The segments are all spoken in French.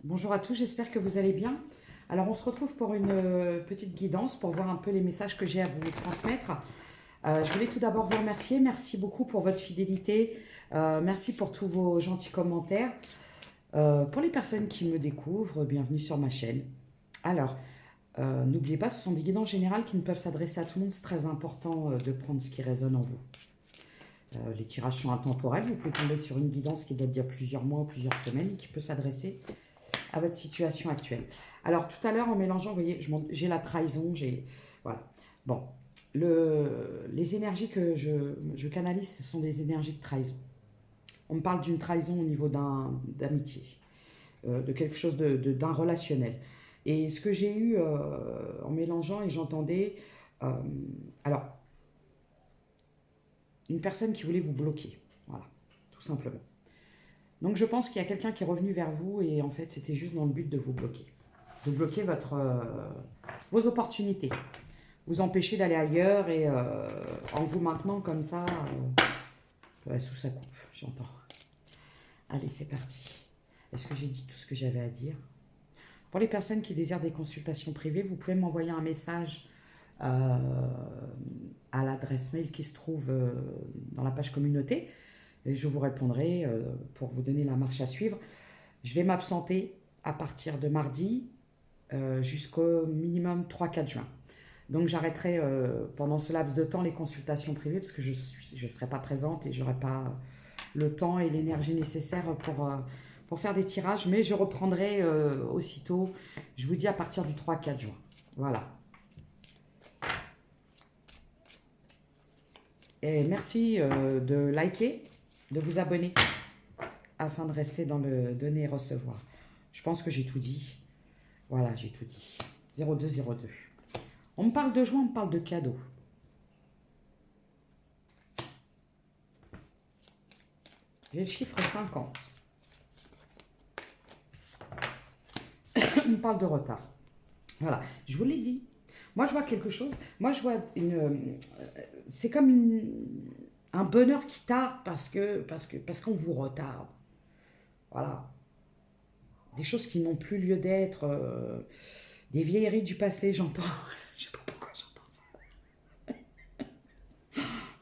Bonjour à tous, j'espère que vous allez bien. Alors on se retrouve pour une petite guidance pour voir un peu les messages que j'ai à vous transmettre. Je voulais tout d'abord vous remercier, merci beaucoup pour votre fidélité, merci pour tous vos gentils commentaires. Pour les personnes qui me découvrent, bienvenue sur ma chaîne. Alors, n'oubliez pas, ce sont des guidances générales qui ne peuvent s'adresser à tout le monde, c'est très important de prendre ce qui résonne en vous. Les tirages sont intemporels, vous pouvez tomber sur une guidance qui date d'il y a plusieurs mois ou plusieurs semaines et qui peut s'adresser à votre situation actuelle. Alors tout à l'heure en mélangeant, vous voyez, j'ai la trahison, j'ai... Voilà. Bon, les énergies que je canalise, ce sont des énergies de trahison. On me parle d'une trahison au niveau d'amitié, de quelque chose d'un relationnel. Et ce que j'ai eu en mélangeant et j'entendais... alors, une personne qui voulait vous bloquer. Voilà, tout simplement. Donc je pense qu'il y a quelqu'un qui est revenu vers vous et en fait c'était juste dans le but de vous bloquer. De bloquer vos opportunités. Vous empêcher d'aller ailleurs et en vous maintenant comme ça, sous sa coupe, j'entends. Allez, c'est parti. Est-ce que j'ai dit tout ce que j'avais à dire? Pour les personnes qui désirent des consultations privées, vous pouvez m'envoyer un message à l'adresse mail qui se trouve dans la page communauté. Et je vous répondrai pour vous donner la marche à suivre. Je vais m'absenter à partir de mardi jusqu'au minimum 3-4 juin. Donc j'arrêterai pendant ce laps de temps les consultations privées parce que je ne serai pas présente et je n'aurai pas le temps et l'énergie nécessaire pour faire des tirages. Mais je reprendrai aussitôt, je vous dis à partir du 3-4 juin. Voilà. Et merci de liker, de vous abonner afin de rester dans le donner et recevoir. Je pense que j'ai tout dit. Voilà, j'ai tout dit. 0202. On me parle de joie, on me parle de cadeaux. J'ai le chiffre 50. On me parle de retard. Voilà, je vous l'ai dit. Moi, je vois quelque chose. Moi, je vois c'est comme un bonheur qui tarde parce qu'on vous retarde. Voilà. Des choses qui n'ont plus lieu d'être. Des vieilleries du passé, j'entends. Je sais pas pourquoi j'entends ça.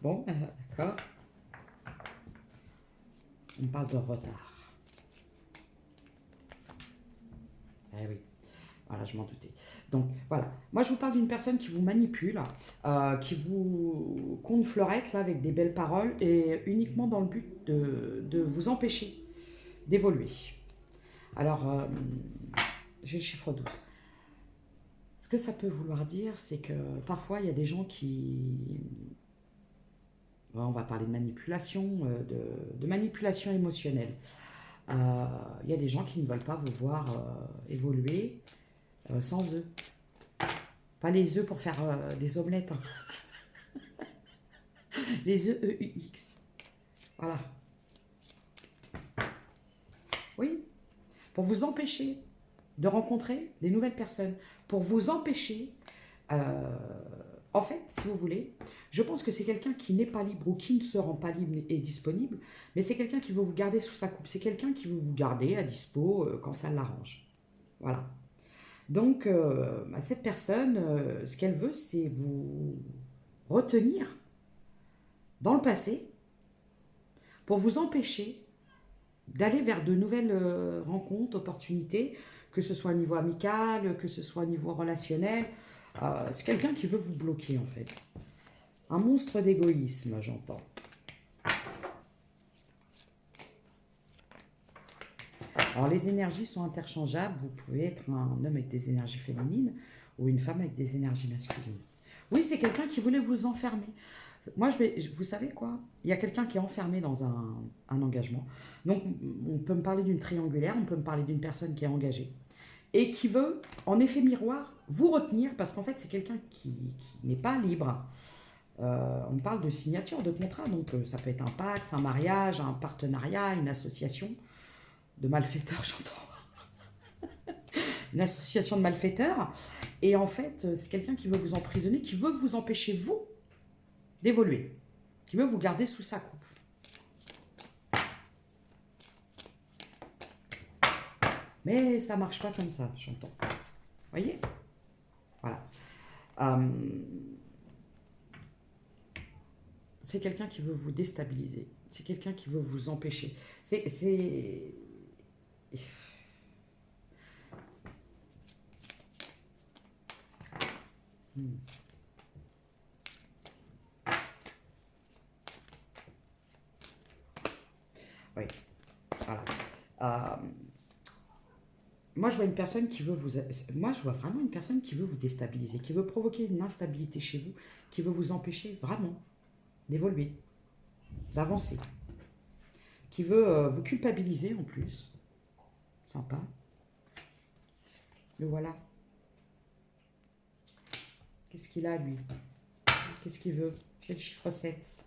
Bon, d'accord. On parle de retard. Eh oui. Voilà, je m'en doutais. Donc, voilà. Moi, je vous parle d'une personne qui vous manipule, qui vous compte fleurette, là, avec des belles paroles, et uniquement dans le but de vous empêcher d'évoluer. Alors, j'ai le chiffre 12. Ce que ça peut vouloir dire, c'est que parfois, il y a des gens qui... On va parler de manipulation, de manipulation émotionnelle. Il y a des gens qui ne veulent pas vous voir évoluer sans œufs. Pas les œufs pour faire des omelettes. Hein. Les œufs EUX. Voilà. Oui. Pour vous empêcher de rencontrer des nouvelles personnes. Pour vous empêcher... en fait, si vous voulez, je pense que c'est quelqu'un qui n'est pas libre ou qui ne se rend pas libre et disponible, mais c'est quelqu'un qui veut vous garder sous sa coupe. C'est quelqu'un qui veut vous garder à dispo quand ça l'arrange. Voilà. Donc, cette personne, ce qu'elle veut, c'est vous retenir dans le passé pour vous empêcher d'aller vers de nouvelles rencontres, opportunités, que ce soit au niveau amical, que ce soit au niveau relationnel. C'est quelqu'un qui veut vous bloquer, en fait. Un monstre d'égoïsme, j'entends. Alors, les énergies sont interchangeables. Vous pouvez être un homme avec des énergies féminines ou une femme avec des énergies masculines. Oui, c'est quelqu'un qui voulait vous enfermer. Moi, vous savez quoi? Il y a quelqu'un qui est enfermé dans un engagement. Donc, on peut me parler d'une triangulaire, on peut me parler d'une personne qui est engagée et qui veut, en effet miroir, vous retenir parce qu'en fait, c'est quelqu'un qui n'est pas libre. On parle de signature de contrat, donc ça peut être un pacte, un mariage, un partenariat, une association de malfaiteurs, j'entends. Une association de malfaiteurs. Et en fait, c'est quelqu'un qui veut vous emprisonner, qui veut vous empêcher, vous, d'évoluer, qui veut vous garder sous sa coupe. Mais ça marche pas comme ça, j'entends. Voyez? Voilà. Euh, c'est quelqu'un qui veut vous déstabiliser. C'est quelqu'un qui veut vous empêcher. C'est... Oui, voilà. Moi, je vois une personne qui veut vous... Moi, je vois vraiment une personne qui veut vous déstabiliser, qui veut provoquer une instabilité chez vous, qui veut vous empêcher vraiment d'évoluer, d'avancer, qui veut vous culpabiliser en plus. Sympa. Le voilà. Qu'est-ce qu'il a, lui? Qu'est-ce qu'il veut? J'ai le chiffre 7,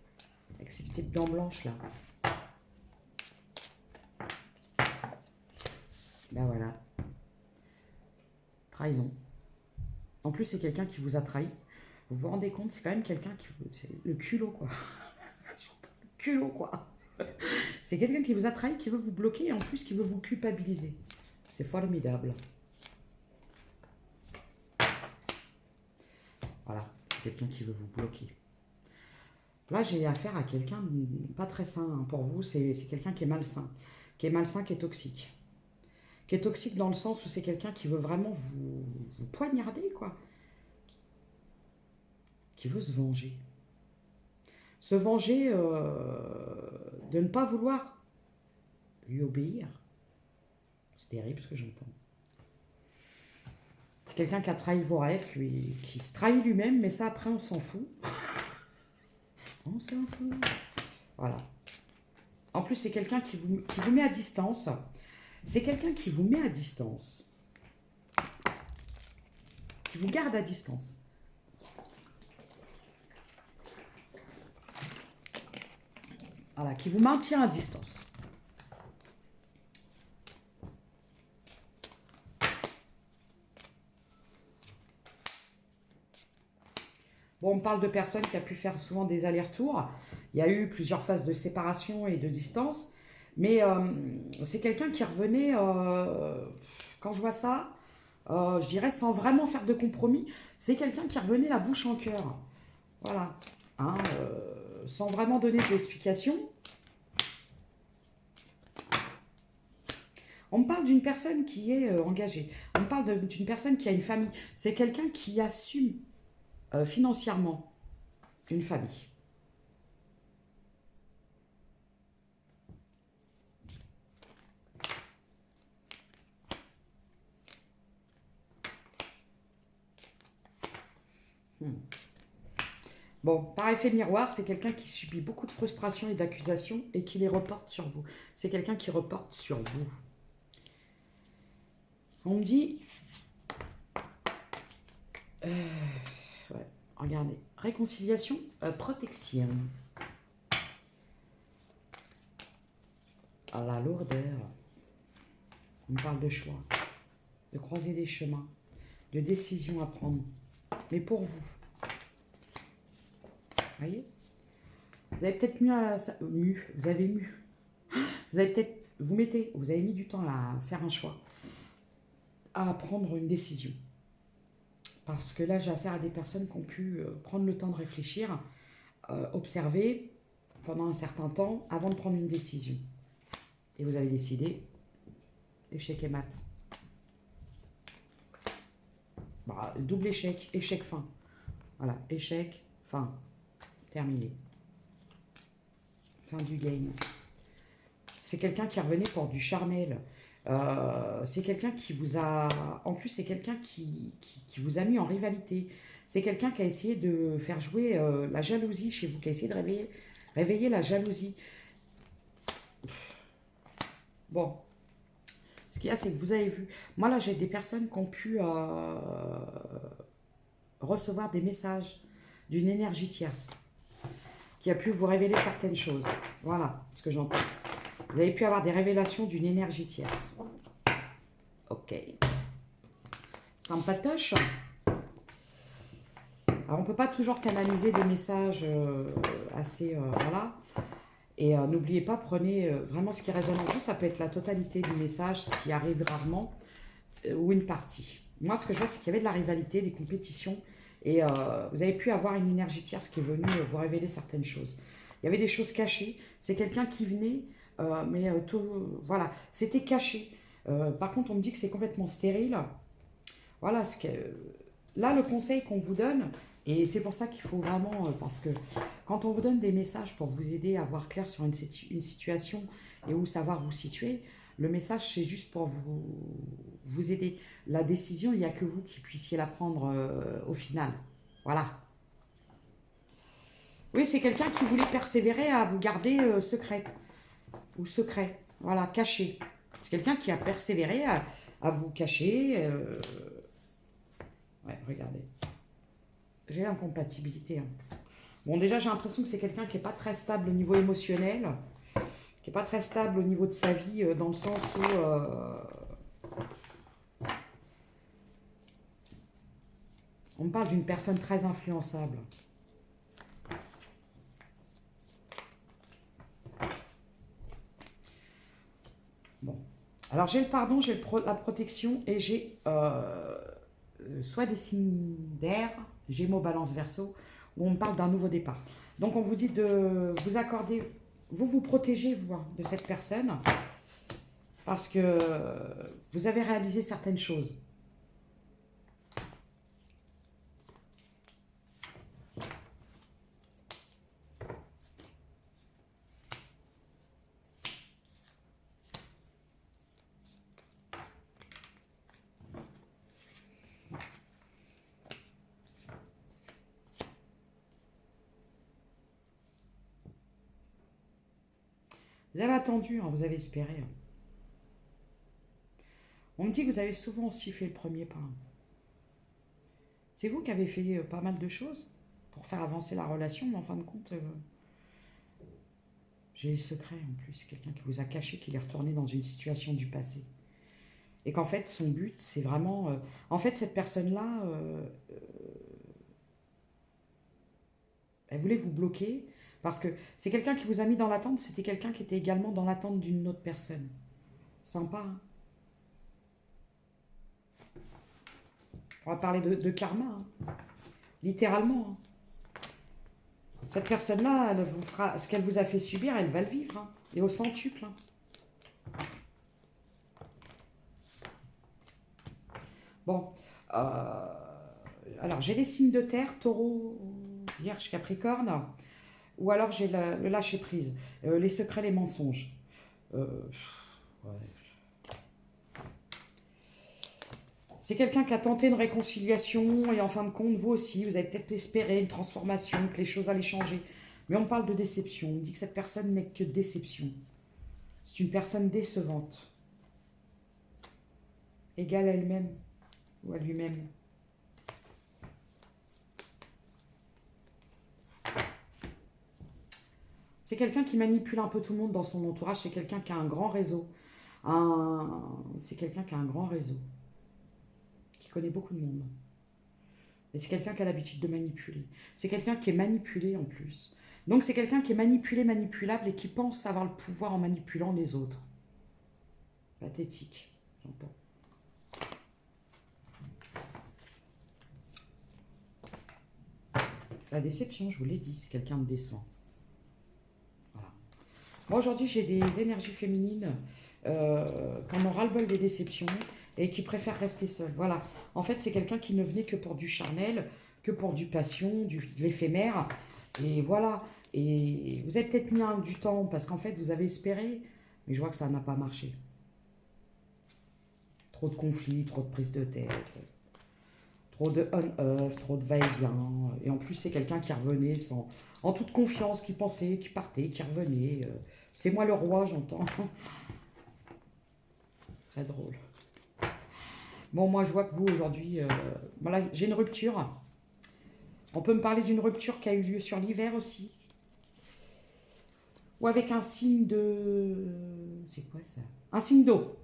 avec ces petites dents blanches, là. Ben voilà. Trahison. En plus, c'est quelqu'un qui vous a trahi. Vous vous rendez compte, c'est quand même quelqu'un qui... C'est le culot, quoi. Le culot, quoi. C'est quelqu'un qui vous a trahi, qui veut vous bloquer et en plus qui veut vous culpabiliser. C'est formidable. Voilà, quelqu'un qui veut vous bloquer. Là, j'ai affaire à quelqu'un pas très sain pour vous. C'est quelqu'un qui est malsain. Qui est malsain, qui est toxique. Qui est toxique dans le sens où c'est quelqu'un qui veut vraiment vous poignarder, quoi. Qui veut se venger. Se venger de ne pas vouloir lui obéir. C'est terrible ce que j'entends. C'est quelqu'un qui a trahi vos rêves, qui se trahit lui-même, mais ça après on s'en fout. On s'en fout. Voilà. En plus, c'est quelqu'un qui vous met à distance. C'est quelqu'un qui vous met à distance. Qui vous garde à distance. Voilà, qui vous maintient à distance. Bon, on parle de personnes qui ont pu faire souvent des allers-retours. Il y a eu plusieurs phases de séparation et de distance. Mais c'est quelqu'un qui revenait, quand je vois ça, je dirais sans vraiment faire de compromis, c'est quelqu'un qui revenait la bouche en cœur. Voilà. Hein, sans vraiment donner d'explication. On me parle d'une personne qui est engagée. On me parle d'une personne qui a une famille. C'est quelqu'un qui assume financièrement une famille. Bon, par effet miroir, c'est quelqu'un qui subit beaucoup de frustrations et d'accusations et qui les reporte sur vous. C'est quelqu'un qui reporte sur vous. On me dit... ouais, regardez. Réconciliation, protection. À la lourdeur. On me parle de choix, de croiser des chemins, de décisions à prendre. Mais pour vous. Vous voyez? Vous avez peut-être vous avez peut-être, vous avez mis du temps à faire un choix, à prendre une décision. Parce que là, j'ai affaire à des personnes qui ont pu prendre le temps de réfléchir, observer pendant un certain temps avant de prendre une décision. Et vous avez décidé, échec et mat. Bah, double échec, échec fin. Voilà, échec, fin. Terminé. Fin du game. C'est quelqu'un qui revenait pour du charnel. C'est quelqu'un qui vous a... En plus, c'est quelqu'un qui vous a mis en rivalité. C'est quelqu'un qui a essayé de faire jouer la jalousie chez vous, qui a essayé de réveiller la jalousie. Bon. Ce qu'il y a, c'est que vous avez vu... Moi, là, j'ai des personnes qui ont pu recevoir des messages d'une énergie tierce, qui a pu vous révéler certaines choses. Voilà ce que j'entends. Vous avez pu avoir des révélations d'une énergie tierce. Ok. Sympatoche. Alors, on ne peut pas toujours canaliser des messages assez... voilà. Et n'oubliez pas, prenez vraiment ce qui résonne en vous. Ça peut être la totalité du message, ce qui arrive rarement, ou une partie. Moi, ce que je vois, c'est qu'il y avait de la rivalité, des compétitions. Et vous avez pu avoir une énergie tierce qui est venue vous révéler certaines choses. Il y avait des choses cachées. C'est quelqu'un qui venait, mais tout, voilà, c'était caché. Par contre, on me dit que c'est complètement stérile. Voilà, là, le conseil qu'on vous donne, et c'est pour ça qu'il faut vraiment, parce que quand on vous donne des messages pour vous aider à voir clair sur une situation et où savoir vous situer, le message, c'est juste pour vous aider. La décision, il n'y a que vous qui puissiez la prendre au final. Voilà. Oui, c'est quelqu'un qui voulait persévérer à vous garder secrète ou secret. Voilà, caché. C'est quelqu'un qui a persévéré à vous cacher. Ouais, regardez. J'ai l'incompatibilité. Hein. Bon, déjà, j'ai l'impression que c'est quelqu'un qui n'est pas très stable au niveau émotionnel, qui n'est pas très stable au niveau de sa vie, dans le sens où on me parle d'une personne très influençable. Bon. Alors, j'ai le pardon, j'ai la protection et j'ai soit des signes d'air, Gémeaux, Balance, Verseau, où on me parle d'un nouveau départ. Donc, on vous dit de vous accorder, vous protégez, vous, hein, de cette personne, parce que vous avez réalisé certaines choses. Vous avez attendu, hein, vous avez espéré. Hein. On me dit que vous avez souvent aussi fait le premier pas. C'est vous qui avez fait pas mal de choses pour faire avancer la relation, mais en fin de compte, j'ai les secrets en plus. C'est quelqu'un qui vous a caché, qu'il est retourné dans une situation du passé. Et qu'en fait, son but, c'est vraiment... en fait, cette personne-là, elle voulait vous bloquer parce que c'est quelqu'un qui vous a mis dans l'attente. C'était quelqu'un qui était également dans l'attente d'une autre personne. Sympa, hein. On va parler de karma, hein. Littéralement. Hein. Cette personne-là, elle vous fera ce qu'elle vous a fait subir, elle va le vivre. Hein. Et au centuple. Hein. Bon. Alors, j'ai les signes de terre, taureau, vierge, capricorne. Ou alors j'ai le lâcher-prise. Les secrets, les mensonges. Ouais. C'est quelqu'un qui a tenté une réconciliation et en fin de compte, vous aussi, vous avez peut-être espéré une transformation, que les choses allaient changer. Mais on parle de déception. On dit que cette personne n'est que déception. C'est une personne décevante. Égale à elle-même ou à lui-même. C'est quelqu'un qui manipule un peu tout le monde dans son entourage. C'est quelqu'un qui a un grand réseau. C'est quelqu'un qui a un grand réseau. Qui connaît beaucoup de monde. Mais c'est quelqu'un qui a l'habitude de manipuler. C'est quelqu'un qui est manipulé en plus. Donc c'est quelqu'un qui est manipulé, manipulable et qui pense avoir le pouvoir en manipulant les autres. Pathétique, j'entends. La déception, je vous l'ai dit, c'est quelqu'un de décevant. Voilà. Moi aujourd'hui j'ai des énergies féminines qui en ont ras-le-bol des déceptions et qui préfèrent rester seules. Voilà. En fait, c'est quelqu'un qui ne venait que pour du charnel, que pour du passion, de l'éphémère. Et voilà. Et vous avez peut-être mis du temps parce qu'en fait, vous avez espéré, mais je vois que ça n'a pas marché. Trop de conflits, trop de prises de tête, trop de on-off, trop de va-et-vient. Et en plus, c'est quelqu'un qui revenait en toute confiance, qui pensait, qui partait, qui revenait. C'est moi le roi, j'entends. Très drôle. Bon, moi, je vois que vous, aujourd'hui, voilà, j'ai une rupture. On peut me parler d'une rupture qui a eu lieu sur l'hiver aussi. Ou avec un signe de... C'est quoi ça? Un signe d'eau.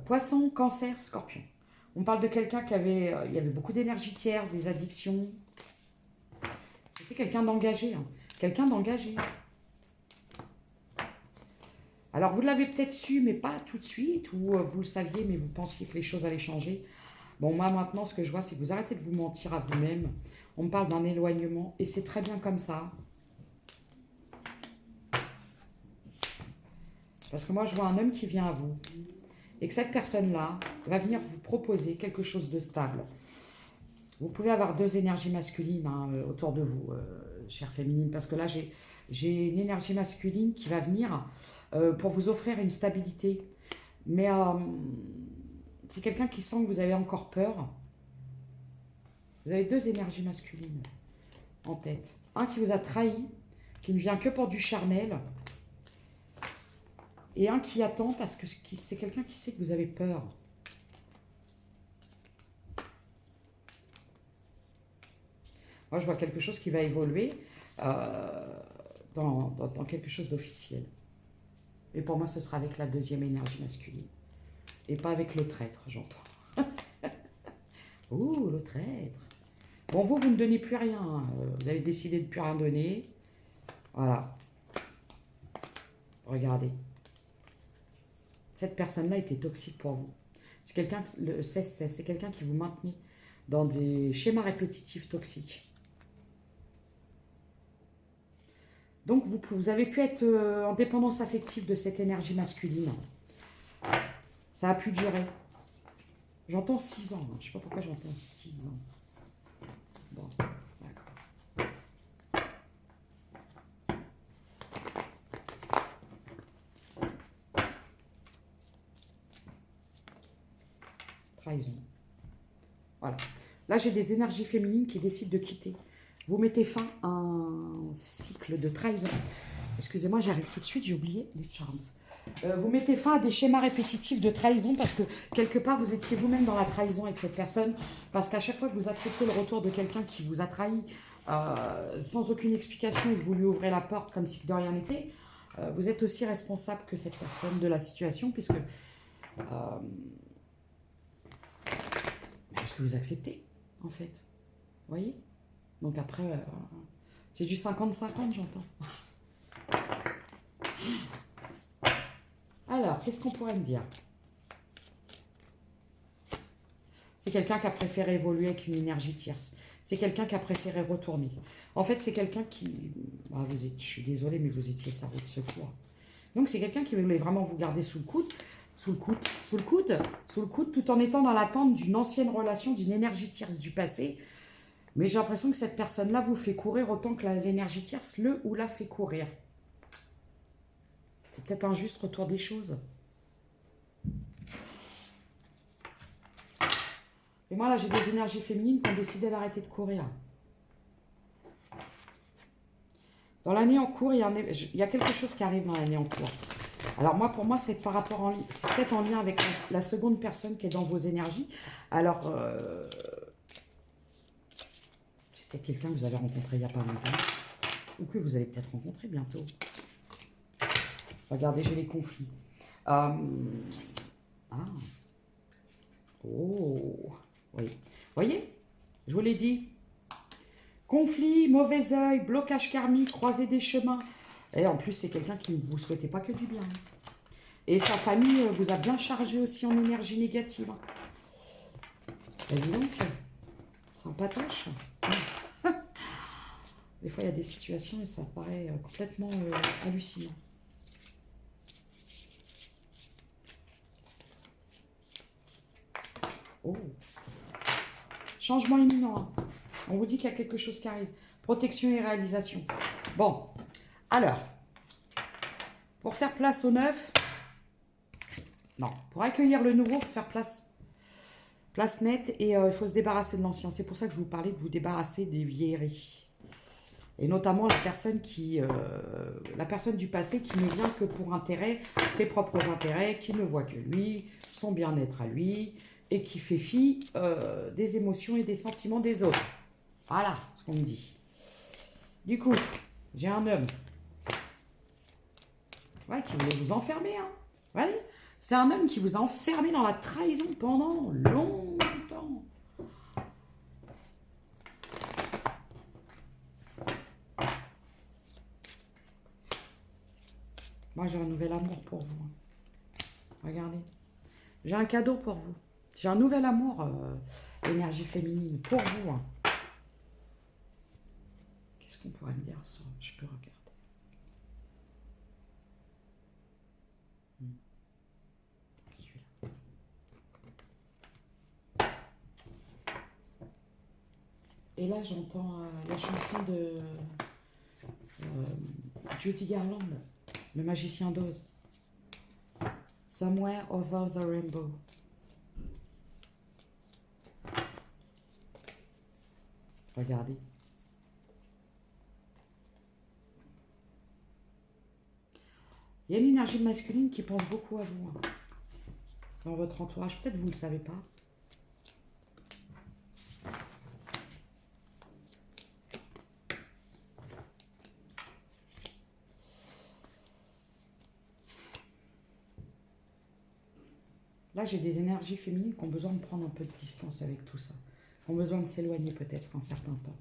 Poisson, cancer, scorpion. On parle de quelqu'un qui avait... il y avait beaucoup d'énergie tierce, des addictions. C'était quelqu'un d'engagé. Hein. Quelqu'un d'engagé. Alors, vous l'avez peut-être su, mais pas tout de suite, ou vous le saviez, mais vous pensiez que les choses allaient changer. Bon, moi, maintenant, ce que je vois, c'est que vous arrêtez de vous mentir à vous-même. On me parle d'un éloignement, et c'est très bien comme ça. Parce que moi, je vois un homme qui vient à vous, et que cette personne-là va venir vous proposer quelque chose de stable. Vous pouvez avoir deux énergies masculines hein, autour de vous, chère féminine, parce que là, j'ai une énergie masculine qui va venir pour vous offrir une stabilité. Mais c'est quelqu'un qui sent que vous avez encore peur. Vous avez deux énergies masculines en tête. Un qui vous a trahi, qui ne vient que pour du charnel. Et un qui attend parce que c'est quelqu'un qui sait que vous avez peur. Moi, je vois quelque chose qui va évoluer dans quelque chose d'officiel. Et pour moi, ce sera avec la deuxième énergie masculine. Et pas avec le traître, j'entends. Ouh, le traître. Bon, vous ne donnez plus rien. Hein. Vous avez décidé de ne plus rien donner. Voilà. Regardez. Cette personne-là était toxique pour vous. C'est quelqu'un, le 16-16, c'est quelqu'un qui vous maintenait dans des schémas répétitifs toxiques. Donc, vous avez pu être en dépendance affective de cette énergie masculine. Ça a pu durer. J'entends 6 ans. Je ne sais pas pourquoi j'entends 6 ans. Bon, d'accord. Trahison. Voilà. Là, j'ai des énergies féminines qui décident de quitter. Vous mettez fin à un cycle de trahison. Excusez-moi, j'arrive tout de suite, j'ai oublié les charms. Vous mettez fin à des schémas répétitifs de trahison parce que quelque part vous étiez vous-même dans la trahison avec cette personne, parce qu'à chaque fois que vous acceptez le retour de quelqu'un qui vous a trahi sans aucune explication et que vous lui ouvrez la porte comme si de rien n'était, vous êtes aussi responsable que cette personne de la situation puisque vous acceptez en fait. Vous voyez? Donc après, c'est du 50-50 j'entends. Alors, qu'est-ce qu'on pourrait me dire? C'est quelqu'un qui a préféré évoluer avec une énergie tierce. C'est quelqu'un qui a préféré retourner. En fait, c'est quelqu'un qui... Ah, je suis désolée, mais vous étiez sa roue de secours. Donc, c'est quelqu'un qui voulait vraiment vous garder sous le coude, tout en étant dans l'attente d'une ancienne relation, d'une énergie tierce du passé. Mais j'ai l'impression que cette personne-là vous fait courir autant que l'énergie tierce le ou la fait courir. C'est peut-être un juste retour des choses. Et moi, là, j'ai des énergies féminines qui ont décidé d'arrêter de courir. Dans l'année en cours, il y a quelque chose qui arrive dans l'année en cours. Alors moi, pour moi, c'est par rapport c'est peut-être en lien avec la seconde personne qui est dans vos énergies. Alors, c'est peut-être quelqu'un que vous avez rencontré il n'y a pas longtemps. Ou que vous allez peut-être rencontrer bientôt. Regardez, j'ai les conflits. Oh, oui. Voyez, je vous l'ai dit. Conflit, mauvais œil, blocage karmique, croisée des chemins. Et en plus, c'est quelqu'un qui ne vous souhaitait pas que du bien. Et sa famille vous a bien chargé aussi en énergie négative. Et dis donc, c'est un patoche. Des fois, il y a des situations et ça paraît complètement hallucinant. Oh. Changement imminent. Hein. On vous dit qu'il y a quelque chose qui arrive. Protection et réalisation. Bon. Alors, pour faire place au neuf, non, pour accueillir le nouveau, il faut faire place nette et il faut se débarrasser de l'ancien. C'est pour ça que je vous parlais de vous débarrasser des vieilleries. Et notamment la personne du passé qui ne vient que pour intérêt, ses propres intérêts, qui ne voit que lui, son bien-être à lui, et qui fait fi des émotions et des sentiments des autres. Voilà ce qu'on me dit. Du coup, j'ai un homme qui voulait vous enfermer. Hein. Ouais, c'est un homme qui vous a enfermé dans la trahison pendant longtemps. Moi, j'ai un nouvel amour pour vous. Regardez. J'ai un cadeau pour vous. J'ai un nouvel amour, énergie féminine, pour vous. Qu'est-ce qu'on pourrait me dire ça? Je peux regarder. Celui-là. Et là, j'entends la chanson de Judy Garland, le magicien d'Oz. Somewhere over the rainbow. Regardez. Il y a une énergie masculine qui pense beaucoup à vous. Dans votre entourage. Peut-être vous ne le savez pas. Là, j'ai des énergies féminines qui ont besoin de prendre un peu de distance avec tout ça. Qui ont besoin de s'éloigner peut-être un certain temps.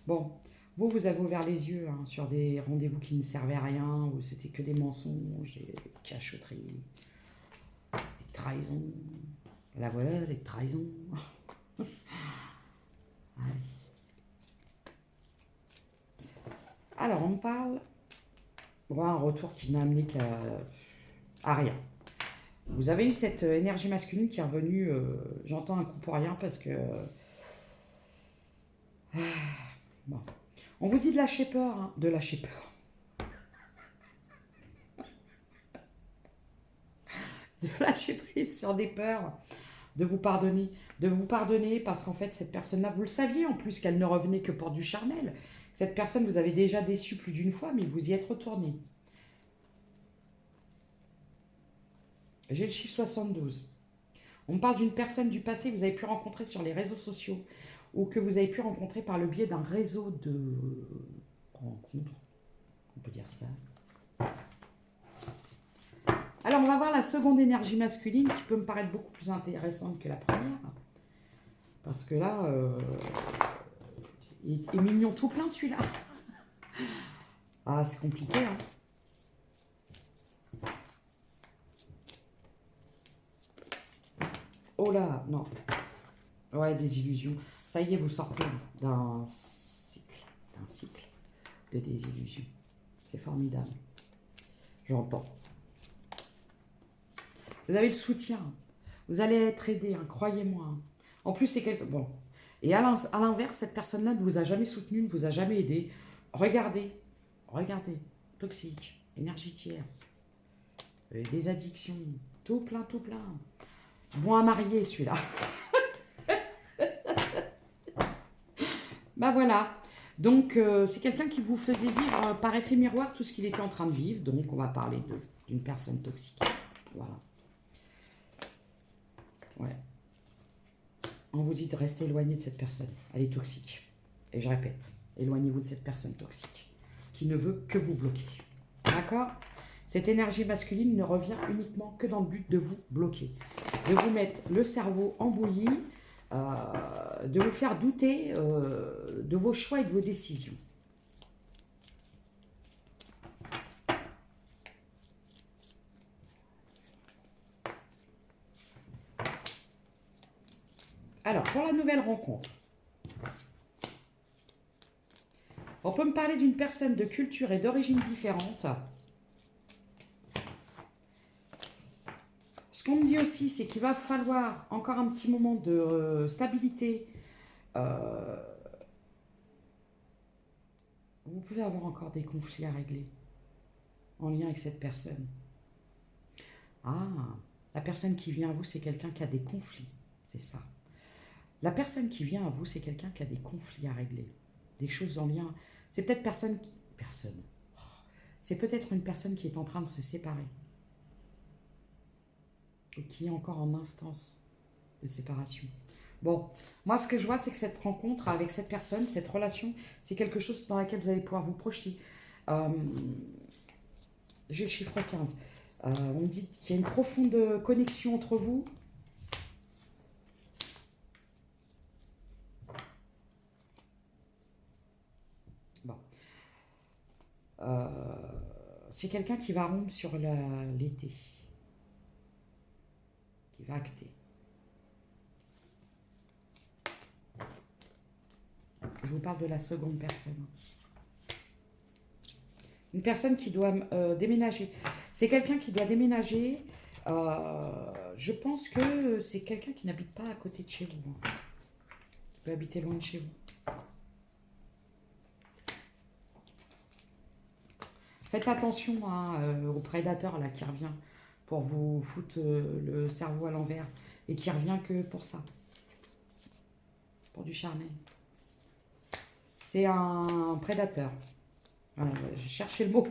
Bon, vous avez ouvert les yeux sur des rendez-vous qui ne servaient à rien, où c'était que des mensonges, des cachotteries, des trahisons. Là voilà, les trahisons. Allez. Alors, on parle... Bon, un retour qui n'a amené à rien. Vous avez eu cette énergie masculine qui est revenue, j'entends un coup pour rien parce que... bon. On vous dit de lâcher peur, de lâcher peur. De lâcher prise sur des peurs, de vous pardonner. De vous pardonner parce qu'en fait, cette personne-là, vous le saviez en plus qu'elle ne revenait que pour du charnel. Cette personne, vous avez déjà déçu plus d'une fois, mais vous y êtes retourné. J'ai le chiffre 72. On me parle d'une personne du passé que vous avez pu rencontrer sur les réseaux sociaux ou que vous avez pu rencontrer par le biais d'un réseau de rencontres. On peut dire ça. Alors, on va voir la seconde énergie masculine qui peut me paraître beaucoup plus intéressante que la première. Parce que là, il est mignon tout plein celui-là. Ah, c'est compliqué, hein. Oh là, non. Ouais, des illusions. Ça y est, vous sortez d'un cycle de désillusions. C'est formidable. J'entends. Vous avez le soutien. Vous allez être aidé, croyez-moi. En plus, c'est quelque... Bon. Et à l'inverse, cette personne-là ne vous a jamais soutenu, ne vous a jamais aidé. Regardez. Regardez. Toxique. Énergie tierce. Des addictions. Tout plein, tout plein. Bon à marier, celui-là. Bah voilà. Donc, c'est quelqu'un qui vous faisait vivre par effet miroir tout ce qu'il était en train de vivre. Donc, on va parler d'une personne toxique. Voilà. Ouais. On vous dit de rester éloigné de cette personne. Elle est toxique. Et je répète, éloignez-vous de cette personne toxique qui ne veut que vous bloquer. D'accord? Cette énergie masculine ne revient uniquement que dans le but de vous bloquer. De vous mettre le cerveau en bouillie, de vous faire douter de vos choix et de vos décisions. Alors, pour la nouvelle rencontre, on peut me parler d'une personne de culture et d'origine différente. Ce qu'on me dit aussi, c'est qu'il va falloir encore un petit moment de stabilité. Vous pouvez avoir encore des conflits à régler en lien avec cette personne. Ah, la personne qui vient à vous, c'est quelqu'un qui a des conflits. C'est ça. La personne qui vient à vous, c'est quelqu'un qui a des conflits à régler. Des choses en lien... C'est peut-être personne... C'est peut-être une personne qui est en train de se séparer. Ou qui est encore en instance de séparation. Bon, moi ce que je vois, c'est que cette rencontre avec cette personne, cette relation, c'est quelque chose dans laquelle vous allez pouvoir vous projeter. J'ai le chiffre 15. On me dit qu'il y a une profonde connexion entre vous. Bon. c'est quelqu'un qui va rompre sur l'été. Qui va acter. Je vous parle de la seconde personne. Une personne qui doit déménager. C'est quelqu'un qui doit déménager. Je pense que c'est quelqu'un qui n'habite pas à côté de chez vous. Qui peut habiter loin de chez vous. Faites attention au prédateur là, qui revient pour vous foutre le cerveau à l'envers. Et qui revient que pour ça. Pour du charnel. C'est un prédateur. J'ai cherché le mot.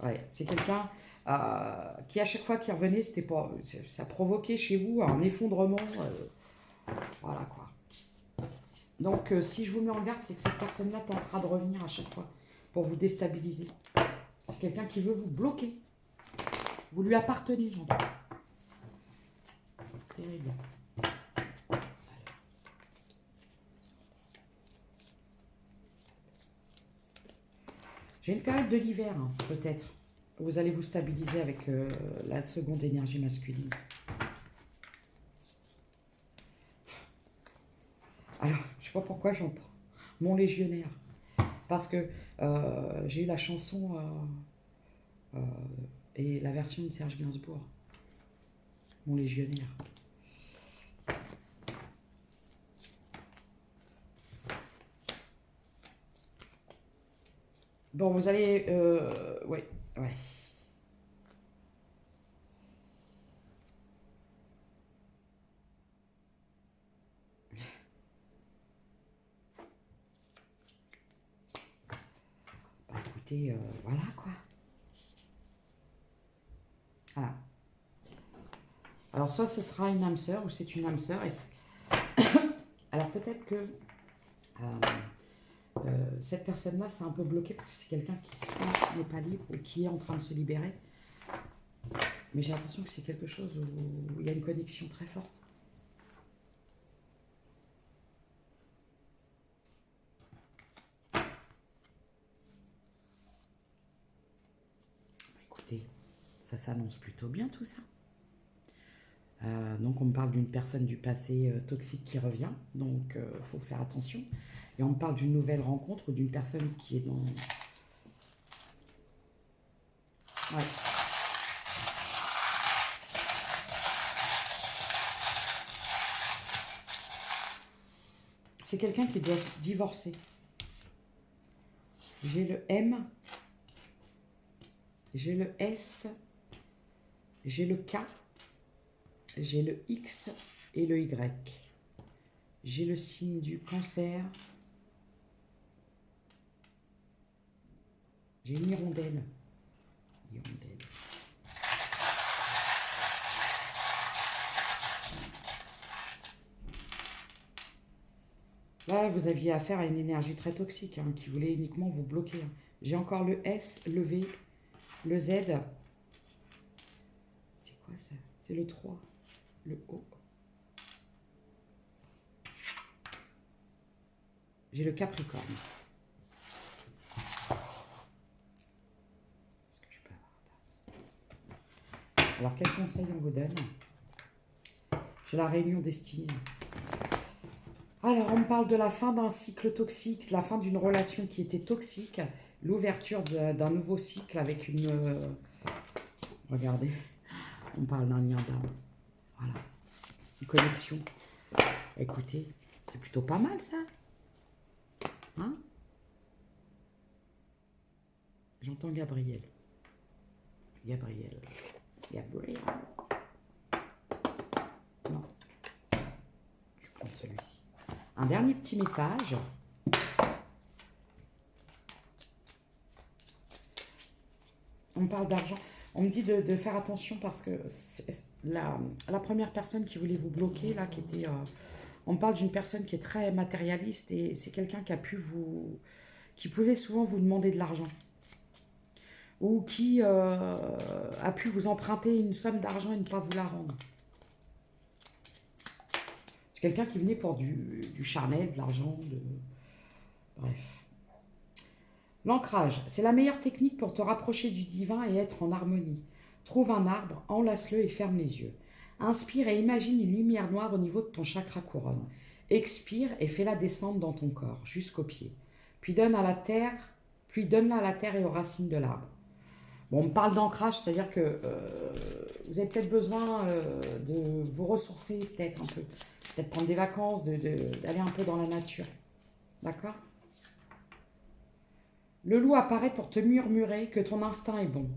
Ouais, c'est quelqu'un qui, à chaque fois qu'il revenait, ça provoquait chez vous un effondrement. Voilà quoi. Donc, si je vous mets en garde, c'est que cette personne-là tentera de revenir à chaque fois pour vous déstabiliser. C'est quelqu'un qui veut vous bloquer. Vous lui appartenez, j'entends. Terrible. J'ai une période de l'hiver, hein, peut-être. Vous allez vous stabiliser avec la seconde énergie masculine. Alors, je ne sais pas pourquoi j'entends mon légionnaire. Parce que j'ai eu la chanson et la version de Serge Gainsbourg. Mon légionnaire. Bon, vous allez... ouais. Bah, écoutez, voilà, quoi. Voilà. Alors, soit ce sera une âme sœur, ou c'est une âme sœur. Alors, peut-être que... cette personne-là, c'est un peu bloqué parce que c'est quelqu'un qui soit n'est pas libre ou qui est en train de se libérer. Mais j'ai l'impression que c'est quelque chose où il y a une connexion très forte. Écoutez, ça s'annonce plutôt bien tout ça. Donc on me parle d'une personne du passé toxique qui revient, donc il faut faire attention. Et on me parle d'une nouvelle rencontre, d'une personne qui est dans... Ouais. C'est quelqu'un qui doit divorcer. J'ai le M, j'ai le S, j'ai le K, j'ai le X et le Y. J'ai le signe du cancer. J'ai une hirondelle. Hirondelle. Là, vous aviez affaire à une énergie très toxique hein, qui voulait uniquement vous bloquer. Hein. J'ai encore le S, le V, le Z. C'est quoi ça? C'est le 3, le O. J'ai le Capricorne. Est-ce que je peux avoir? Alors, quel conseil on vous donne? J'ai la réunion destinée. Alors, on me parle de la fin d'un cycle toxique, de la fin d'une relation qui était toxique, l'ouverture d'un nouveau cycle avec une... regardez, on parle d'un lien d'âme. Voilà, une connexion. Écoutez, c'est plutôt pas mal ça. Hein? J'entends Gabriel. Gabriel. Non. Je prends celui-ci. Un dernier petit message. On me parle d'argent. On me dit de faire attention parce que la première personne qui voulait vous bloquer, là, qui était... on me parle d'une personne qui est très matérialiste et c'est quelqu'un qui a pu vous... qui pouvait souvent vous demander de l'argent. Ou qui a pu vous emprunter une somme d'argent et ne pas vous la rendre. C'est quelqu'un qui venait pour du charnel, de l'argent, de... Bref. L'ancrage, c'est la meilleure technique pour te rapprocher du divin et être en harmonie. Trouve un arbre, enlace-le et ferme les yeux. Inspire et imagine une lumière noire au niveau de ton chakra couronne. Expire et fais-la descendre dans ton corps, jusqu'aux pieds. Puis donne-la à la terre et aux racines de l'arbre. Bon, on me parle d'ancrage, c'est-à-dire que vous avez peut-être besoin de vous ressourcer, peut-être un peu. Peut-être prendre des vacances, d'aller un peu dans la nature. D'accord? Le loup apparaît pour te murmurer que ton instinct est bon.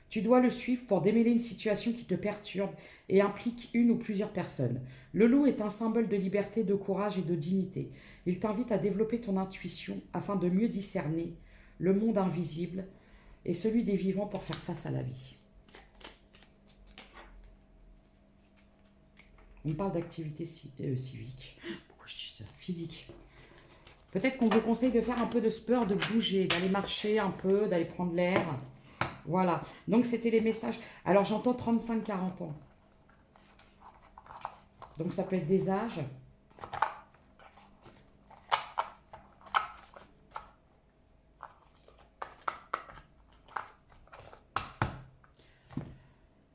Tu dois le suivre pour démêler une situation qui te perturbe et implique une ou plusieurs personnes. Le loup est un symbole de liberté, de courage et de dignité. Il t'invite à développer ton intuition afin de mieux discerner le monde invisible et celui des vivants pour faire face à la vie. On parle d'activité civique. Pourquoi je dis ça? Physique. Peut-être qu'on vous conseille de faire un peu de sport, de bouger, d'aller marcher un peu, d'aller prendre l'air. Voilà. Donc, c'était les messages. Alors, j'entends 35-40 ans. Donc, ça peut être des âges.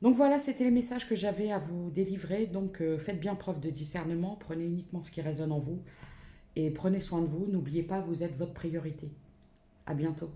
Donc, voilà, c'était les messages que j'avais à vous délivrer. Donc, faites bien preuve de discernement. Prenez uniquement ce qui résonne en vous. Et prenez soin de vous. N'oubliez pas, vous êtes votre priorité. À bientôt.